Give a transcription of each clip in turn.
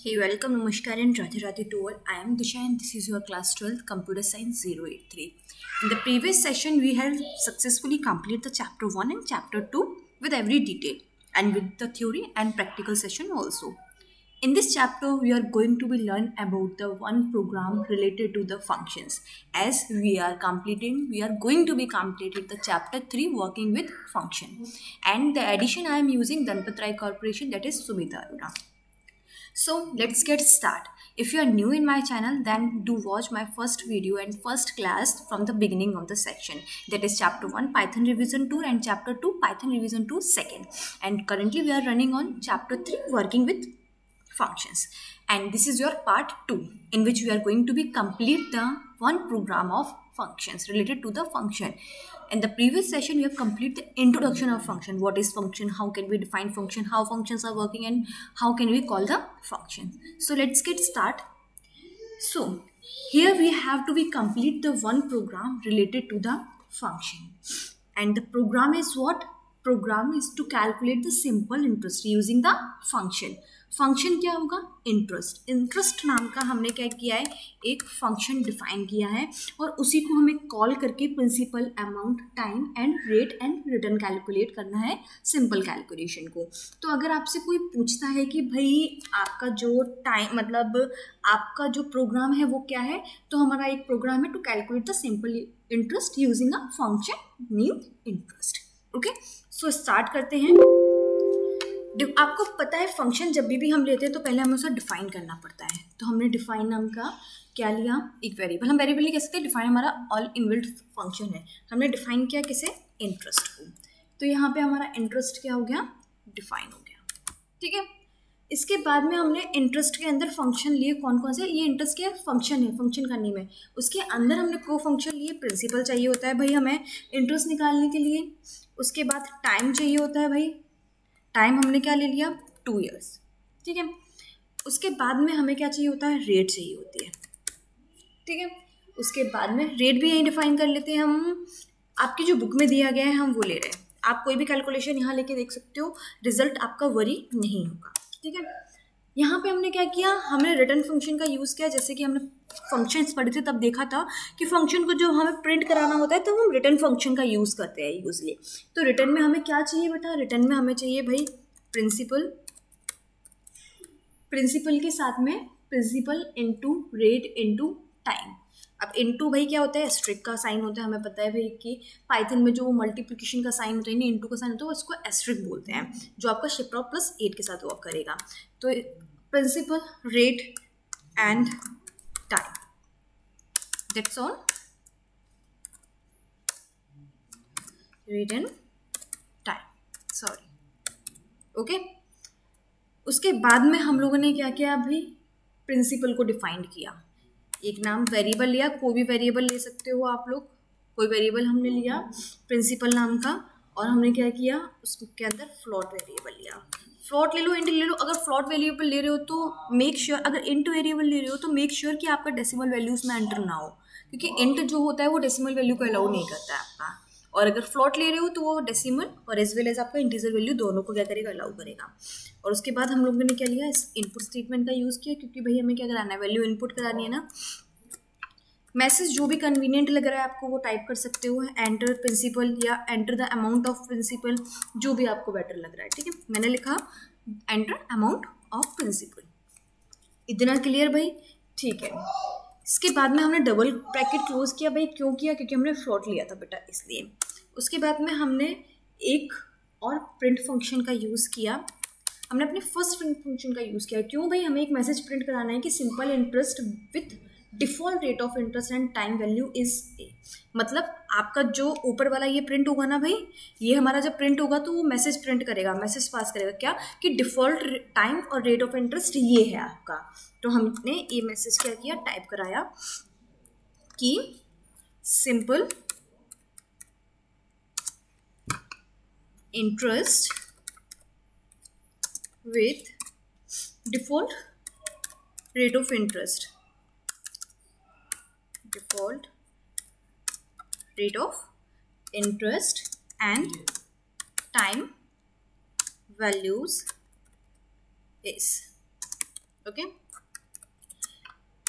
Hey, welcome, Namaskar and Radhe Radhe to all. I am Disha and this is your class 12 Computer Science 083. In the previous session, we have successfully completed the chapter 1 and chapter 2 with every detail and with the theory and practical session also. In this chapter, we are going to be learn about the one program related to the functions. As we are going to be completed the chapter 3 working with function. And the addition I am using Dhanpat Rai Corporation, that is Sumita Arora. So let's get started. If you are new in my channel, then do watch my first video and first class from the beginning of the section. That is chapter 1 Python revision 2 and chapter 2 Python revision 2 second. And currently we are running on chapter 3 working with functions. And this is your part 2 in which we are going to be complete the one program of functions related to the function. In the previous session, we have completed the introduction of function. What is function? How can we define function? How functions are working? And how can we call the function? So let's get started. So here we have to be complete the one program related to the function. And the program is what? Program is to calculate the simple interest using the function. Function क्या होगा? Interest. Interest नाम का हमने क्या किया है? एक function define किया है और उसी को हमें कॉल करके principal, amount, time and rate and return calculate करना है सिंपल कैलकुलेशन को. तो अगर आपसे कोई पूछता है कि भाई आपका जो टाइम मतलब आपका जो प्रोग्राम है वो क्या है, तो हमारा एक प्रोग्राम है to calculate the simple interest using a function mean interest. Okay, so start करते हैं. आपको पता है फंक्शन जब भी हम लेते हैं तो पहले हमें उसे डिफाइन करना पड़ता है. तो हमने डिफाइन नाम का क्या लिया? एक वेरिएबल. हम वेरिएबल नहीं कह सकते, डिफाइन हमारा ऑल इनबिल्ट फंक्शन है. हमने डिफाइन किया किसे? इंटरेस्ट को. तो यहाँ पे हमारा इंटरेस्ट क्या हो गया? डिफाइन हो गया. ठीक है. इसके बाद में हमने इंटरेस्ट के अंदर फंक्शन लिए. कौन कौन से? ये इंटरेस्ट के फंक्शन है, फंक्शन का नेम है. उसके अंदर हमने को फंक्शन लिए. प्रिंसिपल चाहिए होता है भाई हमें इंटरेस्ट निकालने के लिए. उसके बाद टाइम चाहिए होता है भाई. टाइम हमने क्या ले लिया? 2 years. ठीक है. उसके बाद में हमें क्या चाहिए होता है? रेट चाहिए होती है. ठीक है. उसके बाद में रेट भी यहीं डिफाइन कर लेते हैं हम. आपकी जो बुक में दिया गया है हम वो ले रहे हैं. आप कोई भी कैलकुलेशन यहाँ लेके देख सकते हो, रिजल्ट आपका वरी नहीं होगा. ठीक है. यहाँ पे हमने क्या किया? हमने रिटर्न फंक्शन का यूज़ किया. जैसे कि हमने फंक्शंस पढ़े थे तब देखा था कि फंक्शन को जो हमें प्रिंट कराना होता है तो हम रिटर्न फंक्शन का यूज़ करते हैं यूजली. तो रिटर्न में हमें क्या चाहिए बेटा? रिटर्न में हमें चाहिए भाई प्रिंसिपल. प्रिंसिपल के साथ में principal into rate into time. अब इंटू भाई क्या होता है? एस्ट्रिक का साइन होता है. हमें पता है भाई कि पाइथन में जो मल्टीप्लिकेशन का साइन होता है ना, इंटू का साइन होता है, उसको एस्ट्रिक बोलते हैं, जो आपका शिफ्ट प्लस 8 के साथ वर्क करेगा. तो principal, rate and time, that's all. Rate and time, sorry. Okay. उसके बाद में हम लोगों ने क्या किया? अभी प्रिंसिपल को डिफाइंड किया. एक नाम वेरिएबल लिया. कोई भी वेरिएबल ले सकते हो आप लोग. कोई वेरिएबल हमने लिया प्रिंसिपल नाम का और हमने क्या किया? उसके अंदर फ्लोट वेरिएबल लिया. फ्लोट ले लो, इंट ले लो. अगर फ्लोट वेरिएबल ले रहे हो तो मेक श्योर, अगर इंट वेरिएबल ले रहे हो तो मेक श्योर कि आपका डेसिमल वैल्यूज में एंटर ना हो, क्योंकि इंट जो होता है वो डेसिमल वैल्यू को अलाउ नहीं करता है आपका. और अगर फ्लोट ले रहे हो तो वो डेसिमल और एज वेल एज आपका इंटीजर वैल्यू दोनों को क्या करेगा? अलाउ करेगा. और उसके बाद हम लोगों ने क्या लिया? इस इनपुट स्टेटमेंट का यूज़ किया, क्योंकि भाई हमें क्या कराना है? वैल्यू इनपुट करानी है ना. मैसेज जो भी कन्वीनियंट लग रहा है आपको वो टाइप कर सकते हो. एंटर प्रिंसिपल या enter the amount of principal, जो भी आपको बेटर लग रहा है. ठीक है. मैंने लिखा एंटर अमाउंट ऑफ प्रिंसिपल. इतना क्लियर भाई? ठीक है. इसके बाद में हमने डबल ब्रैकेट क्लोज किया. भाई क्यों किया? क्योंकि हमने फ्लोट लिया था बेटा, इसलिए. उसके बाद में हमने एक और प्रिंट फंक्शन का यूज़ किया. हमने अपने फर्स्ट प्रिंट फंक्शन का यूज़ किया. क्यों भाई? हमें एक मैसेज प्रिंट कराना है कि simple interest with default rate of interest and time value is a. मतलब आपका जो ऊपर वाला ये प्रिंट होगा ना भाई, ये हमारा जब प्रिंट होगा तो वो मैसेज प्रिंट करेगा, मैसेज पास करेगा क्या? कि डिफॉल्ट टाइम और रेट ऑफ इंटरेस्ट ये है आपका. तो हमने ये मैसेज क्या किया? टाइप कराया कि simple interest with default rate of interest, default rate of interest and time values is. Okay,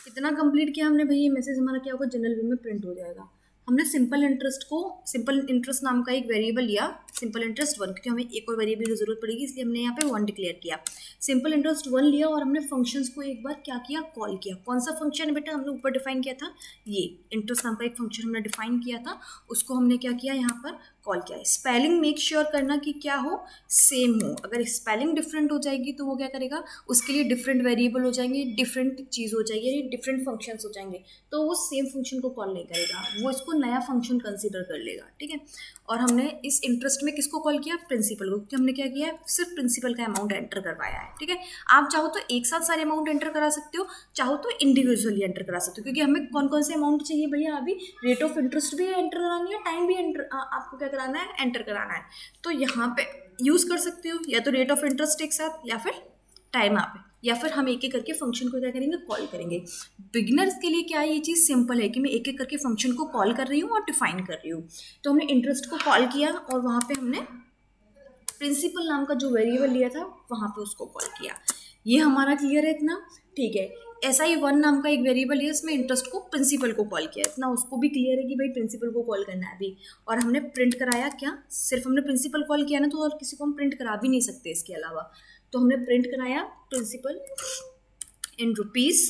इतना कंप्लीट किया हमने भाई। ये मैसेज हमारा क्या होगा, जनरल वे में प्रिंट हो जाएगा। हमने सिंपल इंटरेस्ट नाम का एक वेरिएबल लिया, सिंपल इंटरेस्ट 1, क्योंकि हमें एक और वेरिएबल की जरूरत पड़ेगी, इसलिए हमने यहाँ पे 1 डिक्लेयर किया। सिंपल इंटरेस्ट 1 लिया और हमने फंक्शंस को एक बार क्या किया, कॉल किया। कौन सा फंक्शन है बेटा, हमने ऊपर डिफाइन किया था, ये इंटरेस्ट नाम का एक फंक्शन हमने डिफाइन किया था, उसको हमने क्या किया, यहाँ पर कॉल किया है। स्पेलिंग मेक श्योर करना कि क्या हो, सेम हो। अगर स्पेलिंग डिफरेंट हो जाएगी तो वो क्या करेगा, उसके लिए डिफरेंट वेरिएबल हो जाएंगे, डिफरेंट चीज़ हो जाएगी, डिफरेंट फंक्शंस हो जाएंगे, तो वो सेम फंक्शन को कॉल नहीं करेगा, वो इसको नया फंक्शन कंसीडर कर लेगा। ठीक है, और हमने इस इंटरेस्ट में किसको कॉल किया, प्रिंसिपल को, क्योंकि हमने क्या किया है, सिर्फ प्रिंसिपल का अमाउंट एंटर करवाया है। ठीक है, आप चाहो तो एक साथ सारे अमाउंट एंटर करा सकते हो, चाहो तो इंडिविजुअली एंटर करा सकते हो, क्योंकि हमें कौन कौन से अमाउंट चाहिए भैया, अभी रेट ऑफ इंटरेस्ट भी एंटर करानी है, टाइम भी आपको क्या कराना है, एंटर कराना है। तो यहाँ पे यूज कर सकते हो या तो रेट ऑफ इंटरेस्ट एक साथ, या फिर टाइम आप, या फिर हम एक एक करके फंक्शन को क्या करेंगे, कॉल करेंगे। बिगिनर्स के लिए क्या है, ये चीज़ सिंपल है कि मैं एक एक करके फंक्शन को कॉल कर रही हूँ और डिफाइन कर रही हूँ। तो हमने इंटरेस्ट को कॉल किया और वहाँ पे हमने प्रिंसिपल नाम का जो वेरिएबल लिया था वहाँ पे उसको कॉल किया। ये हमारा क्लियर है इतना, ठीक है। SI1 नाम का एक वेरिएबल है, इसमें इंटरेस्ट को प्रिंसिपल को कॉल किया, इतना उसको भी क्लियर है कि भाई प्रिंसिपल को कॉल करना है अभी। और हमने प्रिंट कराया क्या, सिर्फ हमने प्रिंसिपल कॉल किया ना, तो और किसी को हम प्रिंट करा भी नहीं सकते इसके अलावा। तो हमने प्रिंट कराया प्रिंसिपल इन रुपीज़,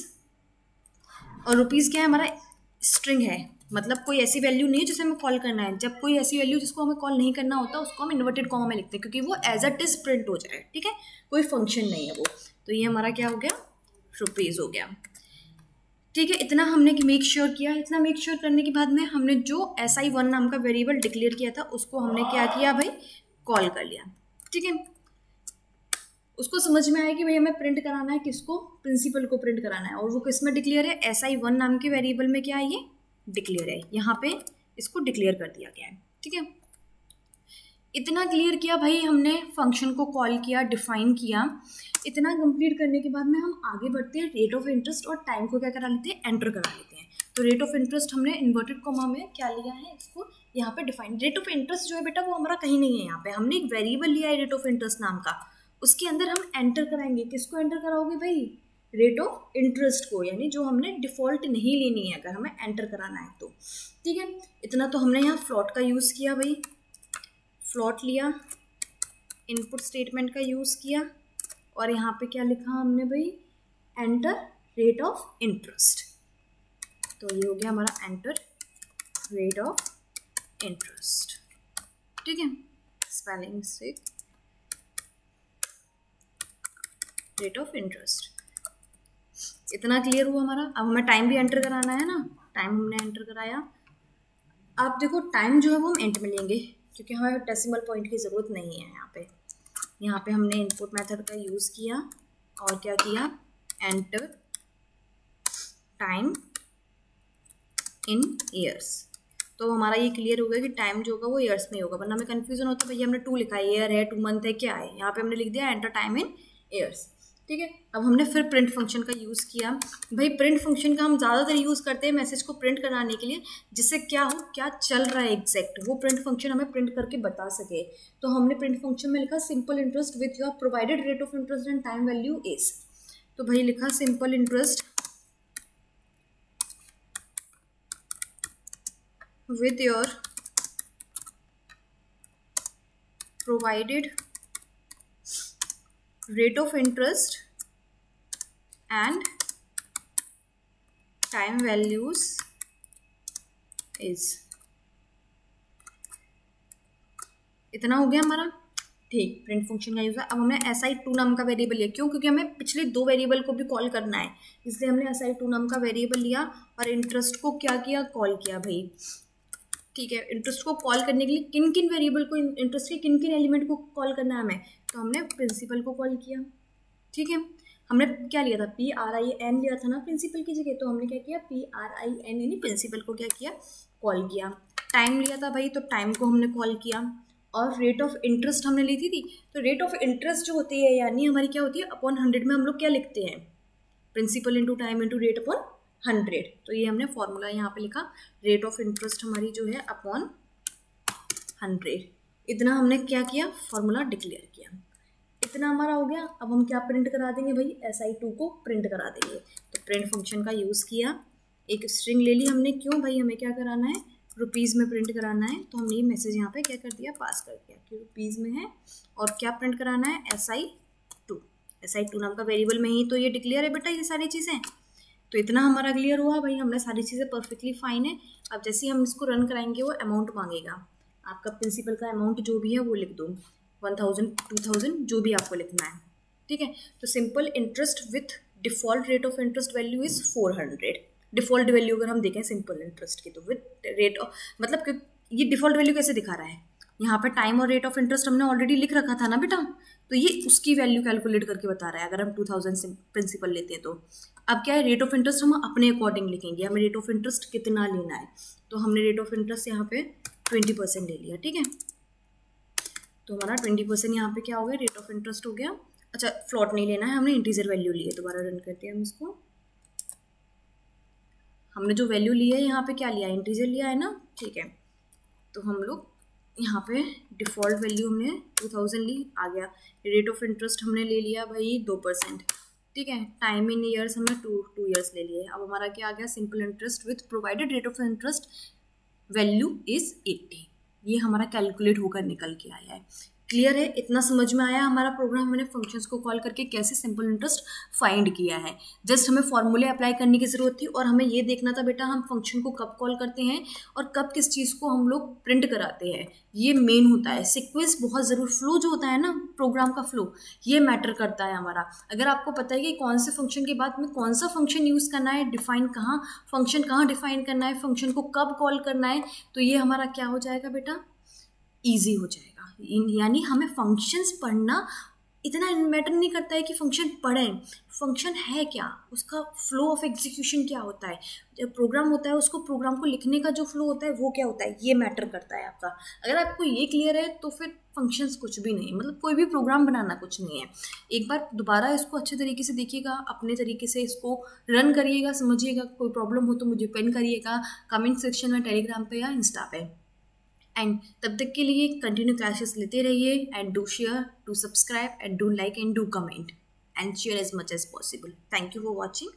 और रुपीज़ क्या है, हमारा स्ट्रिंग है, मतलब कोई ऐसी वैल्यू नहीं है जिसे हमें कॉल करना है। जब कोई ऐसी वैल्यू जिसको हमें कॉल नहीं करना होता उसको हम इन्वर्टेड कॉमा में लिखते हैं, क्योंकि वो एज अ इज प्रिंट हो जाए। ठीक है, कोई फंक्शन नहीं है वो। तो ये हमारा क्या हो गया, रुपीज़ हो गया। ठीक है, इतना हमने मेक श्योर किया। इतना मेक श्योर करने के बाद में हमने जो SI1 नाम का वेरिएबल डिक्लेयर किया था उसको हमने क्या किया भाई, कॉल कर लिया। ठीक है, उसको समझ में आया कि भाई हमें प्रिंट कराना है किसको, प्रिंसिपल को प्रिंट कराना है, और वो किस में डिक्लेयर है, SI1 नाम के वेरिएबल में क्या है, ये डिक्लेयर है, यहाँ पे इसको डिक्लेयर कर दिया गया है। ठीक है, इतना क्लियर किया भाई हमने, फंक्शन को कॉल किया, डिफाइन किया। इतना कंप्लीट करने के बाद में हम आगे बढ़ते हैं, रेट ऑफ इंटरेस्ट और टाइम को क्या करा लेते हैं, एंटर करा लेते हैं। तो रेट ऑफ इंटरेस्ट हमने इन्वर्टेड कॉमा में क्या लिया है, इसको यहाँ पे डिफाइन। रेट ऑफ इंटरेस्ट जो है बेटा वो हमारा कहीं नहीं है, यहाँ पे हमने एक वेरिएबल लिया है रेट ऑफ इंटरेस्ट नाम का, उसके अंदर हम एंटर कराएंगे। किसको एंटर कराओगे भाई, रेट ऑफ इंटरेस्ट को, यानी जो हमने डिफॉल्ट नहीं लेनी है अगर हमें एंटर कराना है तो। ठीक है, इतना तो हमने यहाँ फ्लॉट का यूज़ किया भाई, फ्लॉट लिया, इनपुट स्टेटमेंट का यूज़ किया, और यहाँ पे क्या लिखा हमने भाई, एंटर रेट ऑफ इंटरेस्ट। तो ये हो गया हमारा एंटर रेट ऑफ इंटरेस्ट। ठीक है, स्पेलिंग से रेट ऑफ इंटरेस्ट। इतना क्लियर हुआ हमारा। अब हमें टाइम भी एंटर कराना है ना, टाइम हमने एंटर कराया। आप देखो टाइम जो है वो हम एंड में लेंगे, क्योंकि हमें डेसिमल पॉइंट की ज़रूरत नहीं है यहाँ पे। यहाँ पे हमने इनपुट मेथड का यूज़ किया और क्या किया, एंटर टाइम इन ईयर्स। तो हमारा ये क्लियर हो गया कि टाइम जो होगा वो ईयर्स में होगा, वरना हमें कन्फ्यूजन होता है भैया हमने 2 लिखा है, ईयर है, 2 मंथ है, क्या है। यहाँ पे हमने लिख दिया एंटर टाइम इन ईयर्स। ठीक है, अब हमने फिर प्रिंट फंक्शन का यूज़ किया। भाई प्रिंट फंक्शन का हम ज़्यादातर यूज़ करते हैं मैसेज को प्रिंट कराने के लिए, जिससे क्या हो, क्या चल रहा है एग्जैक्ट वो प्रिंट फंक्शन हमें प्रिंट करके बता सके। तो हमने प्रिंट फंक्शन में लिखा simple interest with your provided rate of interest and time value is. तो भाई लिखा simple interest with your provided rate of interest and time values is। इतना हो गया हमारा। ठीक, प्रिंट फंक्शन का यूज़ है। अब हमने SI2 नाम का वेरिएबल लिया, क्यों, क्योंकि हमें पिछले 2 वेरिएबल को भी कॉल करना है, इसलिए हमने SI2 नाम का वेरिएबल लिया और इंटरेस्ट को क्या किया, कॉल किया भाई। ठीक है, इंटरेस्ट को कॉल करने के लिए किन किन वेरिएबल को, इंटरेस्ट के किन किन एलिमेंट को कॉल करना है हमें, तो हमने प्रिंसिपल को कॉल किया। ठीक है, हमने क्या लिया था, PRIN लिया था ना प्रिंसिपल की जगह, तो हमने क्या किया, PRIN यानी प्रिंसिपल को क्या किया, कॉल किया। टाइम लिया था भाई, तो टाइम को हमने कॉल किया। और रेट ऑफ इंटरेस्ट हमने ली थी। तो रेट ऑफ इंटरेस्ट जो होती है यानी हमारी क्या होती है, अपॉन 100 में हम लोग क्या लिखते हैं, principal into time into rate upon 100। तो ये हमने फॉर्मूला यहाँ पे लिखा, रेट ऑफ इंटरेस्ट हमारी जो है अपॉन 100। इतना हमने क्या किया, फॉर्मूला डिक्लेयर किया। इतना हमारा हो गया। अब हम क्या प्रिंट करा देंगे भाई, SI2 को प्रिंट करा देंगे। तो प्रिंट फंक्शन का यूज़ किया, एक स्ट्रिंग ले ली हमने। क्यों भाई, हमें क्या कराना है, रुपीज़ में प्रिंट कराना है। तो हमने ये मैसेज यहाँ पे क्या कर दिया, पास कर दिया कि रुपीज़ में है। और क्या प्रिंट कराना है, SI2 नाम का वेरिएबल में ही तो ये डिक्लेयर है बेटा, ये सारी चीज़ें। तो इतना हमारा क्लियर हुआ भाई, हमने सारी चीज़ें परफेक्टली फाइन है। अब जैसे ही हम इसको रन कराएंगे वो अमाउंट मांगेगा, आपका प्रिंसिपल का अमाउंट जो भी है वो लिख दो, 1000 2000 जो भी आपको लिखना है, ठीक है। तो simple interest with default rate of interest value is 400। Default value अगर हम देखें सिंपल इंटरेस्ट की, तो विथ रेट ऑफ मतलब कि ये डिफ़ॉल्ट वैल्यू कैसे दिखा रहा है, यहाँ पे टाइम और रेट ऑफ इंटरेस्ट हमने ऑलरेडी लिख रखा था ना बेटा, तो ये उसकी वैल्यू कैलकुलेट करके बता रहा है। अगर हम 2000 से प्रिंसिपल लेते हैं तो अब क्या है, रेट ऑफ इंटरेस्ट हम अपने अकॉर्डिंग लिखेंगे, हमें रेट ऑफ इंटरेस्ट कितना लेना है। तो हमने रेट ऑफ इंटरेस्ट यहाँ पे 20% ले लिया, ठीक है। तो हमारा 20% यहाँ पे क्या हो गया, रेट ऑफ इंटरेस्ट हो गया। अच्छा, फ्लॉट नहीं लेना है, हमने इंटीजर वैल्यू ली है। दोबारा रन करते हैं हम इसको। हमने जो वैल्यू ली है यहाँ पे क्या लिया है, इंटीजर लिया है ना, ठीक है। तो हम लोग यहाँ पे डिफ़ॉल्ट वैल्यू हमने 2000 ली, आ गया। रेट ऑफ इंटरेस्ट हमने ले लिया भाई 2%, ठीक है। टाइम इन ईयर्स हमने 2 ईयर्स ले लिए। अब हमारा क्या आ गया, simple interest with provided rate of interest value is 80। ये हमारा कैलकुलेट होकर निकल के आया है। क्लियर है, इतना समझ में आया हमारा प्रोग्राम, हमने फंक्शंस को कॉल करके कैसे सिंपल इंटरेस्ट फाइंड किया है। जस्ट हमें फॉर्मूले अप्लाई करने की ज़रूरत थी और हमें ये देखना था बेटा हम फंक्शन को कब कॉल करते हैं और कब किस चीज़ को हम लोग प्रिंट कराते हैं। ये मेन होता है, सीक्वेंस बहुत ज़रूर, फ्लो जो होता है ना प्रोग्राम का फ्लो, ये मैटर करता है हमारा। अगर आपको पता है कि कौन से फंक्शन के बाद में कौन सा फंक्शन यूज़ करना है, डिफाइन कहाँ फंक्शन कहाँ डिफाइन करना है, फंक्शन को कब कॉल करना है, तो ये हमारा क्या हो जाएगा बेटा, ईजी हो जाएगा। यानी हमें फंक्शंस पढ़ना इतना मैटर नहीं करता है कि फंक्शन पढ़ें, फंक्शन है क्या, उसका फ्लो ऑफ एग्जीक्यूशन क्या होता है, जब प्रोग्राम होता है उसको प्रोग्राम को लिखने का जो फ्लो होता है वो क्या होता है, ये मैटर करता है आपका। अगर आपको ये क्लियर है तो फिर फंक्शंस कुछ भी नहीं, मतलब कोई भी प्रोग्राम बनाना कुछ नहीं है। एक बार दोबारा इसको अच्छे तरीके से देखिएगा, अपने तरीके से इसको रन करिएगा, समझिएगा। कोई प्रॉब्लम हो तो मुझे पेन करिएगा कमेंट सेक्शन में, टेलीग्राम पे या इंस्टा पे। एंड तब तक के लिए कंटिन्यू क्लासेस लेते रहिए and do share, do subscribe and do like and do comment and share as much as possible. Thank you for watching.